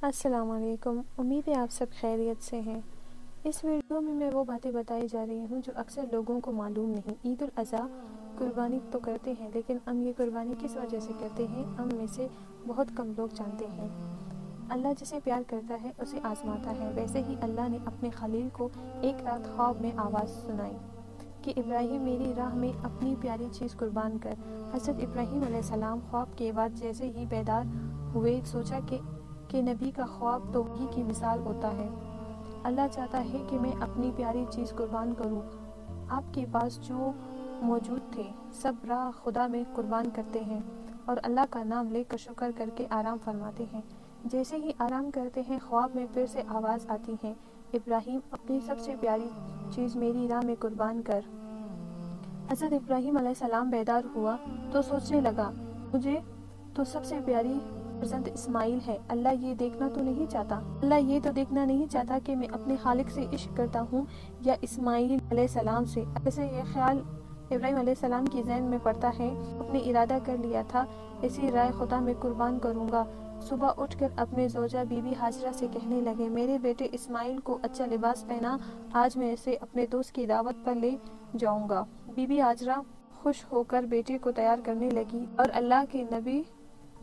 السلام علیکم، امید ہے آپ سب خیریت سے ہیں۔ اس ویڈیو میں وہ باتیں بتائی جا رہی ہوں جو اکثر لوگوں کو معلوم نہیں۔ عید الاضحیٰ قربانی تو کرتے ہیں، لیکن ہم یہ قربانی کس وجہ سے کرتے ہیں، ہم میں سے بہت کم لوگ جانتے ہیں۔ اللہ جسے پیار کرتا ہے اسے آزماتا ہے۔ ویسے ہی اللہ نے اپنے خلیل کو ایک رات خواب میں آواز سنائی کہ ابراہیم میری راہ میں اپنی پیاری چیز قربان کر۔ حضرت ابراہیم علیہ السلام خواب کے بعد جیسے ہی بیدار ہوئے سوچا کہ نبی کا خواب تو وحی کی مثال ہوتا ہے۔ اللہ چاہتا ہے کہ میں اپنی پیاری چیز قربان کروں۔ آپ کے پاس جو موجود تھے سب راہ خدا میں قربان کرتے ہیں اور اللہ کا نام لے کر شکر کر کے آرام فرماتے ہیں۔ جیسے ہی آرام کرتے ہیں خواب میں پھر سے آواز آتی ہے، ابراہیم اپنی سب سے پیاری چیز میری راہ میں قربان کر۔ حضرت ابراہیم علیہ السلام بیدار ہوا تو سوچنے لگا، مجھے تو سب سے پیاری فرزند اسماعیل ہے۔ اللہ یہ دیکھنا تو نہیں چاہتا، اللہ یہ تو دیکھنا نہیں چاہتا کہ میں اپنے خالق سے عشق کرتا ہوں یا اسماعیل علیہ السلام سے۔ ایسے یہ خیال ابراہیم علیہ السلام کی ذہن میں پڑتا ہے، اپنے ارادہ کر لیا تھا اسی رائے خدا میں قربان کروں گا۔ صبح اٹھ کر اپنے زوجہ بی بی ہاجرہ سے کہنے لگے، میرے بیٹے اسماعیل کو اچھا لباس پہنا، آج میں اسے اپنے دوست کی دعوت پر لے جاؤں گا۔ بی بی ہاجرہ خوش ہو کر بیٹے کو تیار کرنے لگی اور اللہ کے نبی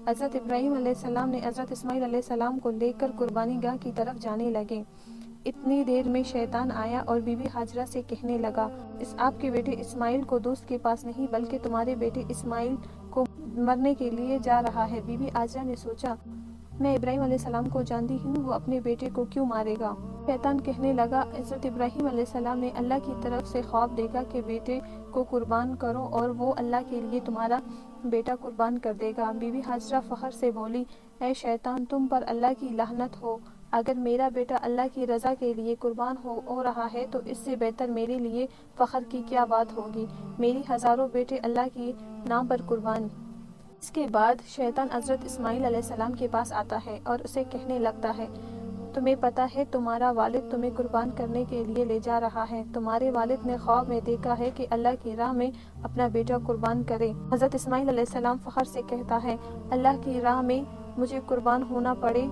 حضرت ابراہیم علیہ السلام نے حضرت اسماعیل علیہ السلام کو لے کر قربانی گاہ کی طرف جانے لگے۔ اتنی دیر میں شیطان آیا اور بی بی ہاجرہ سے کہنے لگا، آپ کے بیٹے اسماعیل کو دوست کے پاس نہیں بلکہ تمہارے بیٹے اسماعیل کو مرنے کے لیے جا رہا ہے۔ بی بی ہاجرہ نے سوچا، میں ابراہیم علیہ السلام کو جانتی ہوں، وہ اپنے بیٹے کو کیوں مارے گا؟ شیطان کہنے لگا، حضرت ابراہیم علیہ السلام نے اللہ کی طرف سے خواب دیکھا کہ بیٹے کو قربان کرو اور وہ اللہ کے لیے تمہارا بیٹا قربان کر دے گا۔ بی بی ہاجرہ فخر سے بولی، اے شیطان، تم پر اللہ کی لعنت ہو، اگر میرا بیٹا اللہ کی رضا کے لیے قربان ہو رہا ہے تو اس سے بہتر میرے لیے فخر کی کیا بات ہوگی، میری ہزاروں بیٹے اللہ کے نام پر قربان۔ اس کے بعد شیطان حضرت اسماعیل علیہ السلام کے پاس آتا ہے اور اسے کہنے لگتا ہے، تمہیں پتہ ہے تمہارا والد تمہیں قربان کرنے کے لیے لے جا رہا ہے۔ تمہارے والد نے خواب میں دیکھا ہے کہ اللہ کی راہ میں اپنا بیٹا قربان کرے۔ حضرت اسماعیل علیہ السلام فخر سے کہتا ہے، اللہ کی راہ میں مجھے قربان ہونا پڑے،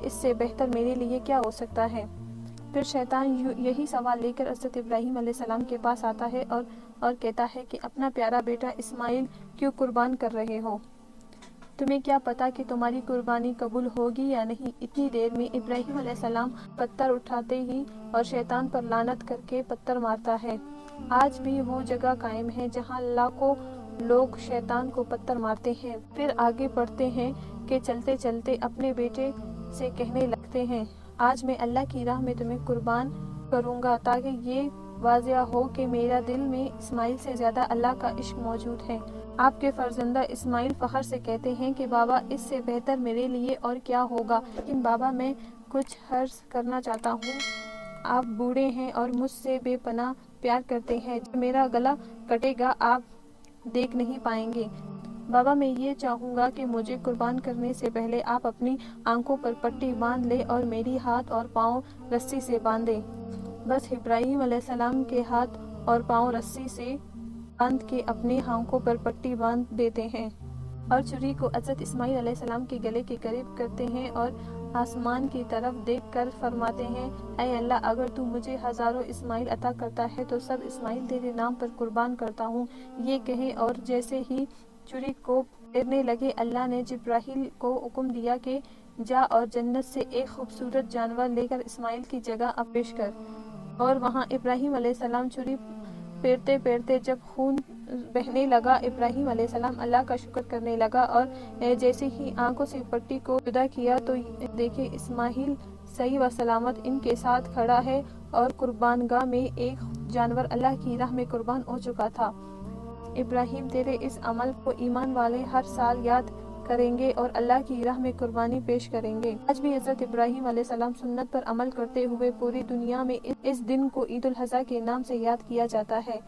اس سے بہتر میرے لیے کیا ہو سکتا ہے؟ پھر شیطان یہی سوال لے کر حضرت ابراہیم علیہ السلام کے پاس آتا ہے اور کہتا ہے کہ اپنا پیارا بیٹا اسماعیل کیوں قربان کر رہے ہو؟ تمہیں کیا پتا کہ تمہاری قربانی قبول ہوگی یا نہیں؟ اتنی دیر میں ابراہیم علیہ السلام پتھر اٹھاتے ہی اور شیطان پر لعنت کر کے پتھر مارتا ہے۔ آج بھی وہ جگہ قائم ہے جہاں لاکھوں لوگ شیطان کو پتھر مارتے ہیں، پھر آگے بڑھتے ہیں کہ چلتے چلتے اپنے بیٹے سے کہنے لگتے ہیں، آج میں اللہ کی راہ میں تمہیں قربان کروں گا، تاکہ یہ واضح ہو کہ میرا دل میں اسماعیل سے زیادہ اللہ کا عشق موجود ہے۔ آپ کے فرزندہ اسماعیل فخر سے کہتے ہیں کہ بابا، اس سے بہتر میرے لیے اور کیا ہوگا، لیکن بابا میں کچھ عرض کرنا چاہتا ہوں۔ آپ بوڑھے ہیں اور مجھ سے بے پناہ پیار کرتے ہیں، جب میرا گلا کٹے گا آپ دیکھ نہیں پائیں گے۔ بابا، میں یہ چاہوں گا کہ مجھے قربان کرنے سے پہلے آپ اپنی آنکھوں پر پٹی باندھ لیں اور میری ہاتھ اور پاؤں رسی سے باندھ دیں۔ بس ابراہیم علیہ السلام کے ہاتھ اور پاؤں رسی سے باندھ کے اپنی آنکھوں پر پٹی باندھ دیتے ہیں اور چھری کو حضرت اسماعیل علیہ السلام کے گلے کے قریب کرتے ہیں اور آسمان کی طرف دیکھ کر فرماتے ہیں، اے اللہ، اگر تو مجھے ہزاروں اسماعیل عطا کرتا ہے تو سب اسماعیل تیرے نام پر قربان کرتا ہوں۔ یہ کہے اور جیسے ہی چھری کو پھیرنے لگے، اللہ نے جبرائیل کو حکم دیا کہ جا اور جنت سے ایک خوبصورت جانور لے کر اسماعیل کی جگہ پیش کر۔ اور وہاں ابراہیم علیہ السلام چھری پھیرتے پھیرتے جب خون بہنے لگا، ابراہیم علیہ السلام اللہ کا شکر کرنے لگا اور جیسے ہی آنکھوں سے پٹی کو جدا کیا تو دیکھے اسماعیل صحیح و سلامت ان کے ساتھ کھڑا ہے اور قربان گاہ میں ایک جانور اللہ کی راہ میں قربان ہو چکا تھا۔ ابراہیم، تیرے اس عمل کو ایمان والے ہر سال یاد کریں گے اور اللہ کی راہ میں قربانی پیش کریں گے۔ آج بھی حضرت ابراہیم علیہ السلام سنت پر عمل کرتے ہوئے پوری دنیا میں اس دن کو عید الاضحیٰ کے نام سے یاد کیا جاتا ہے۔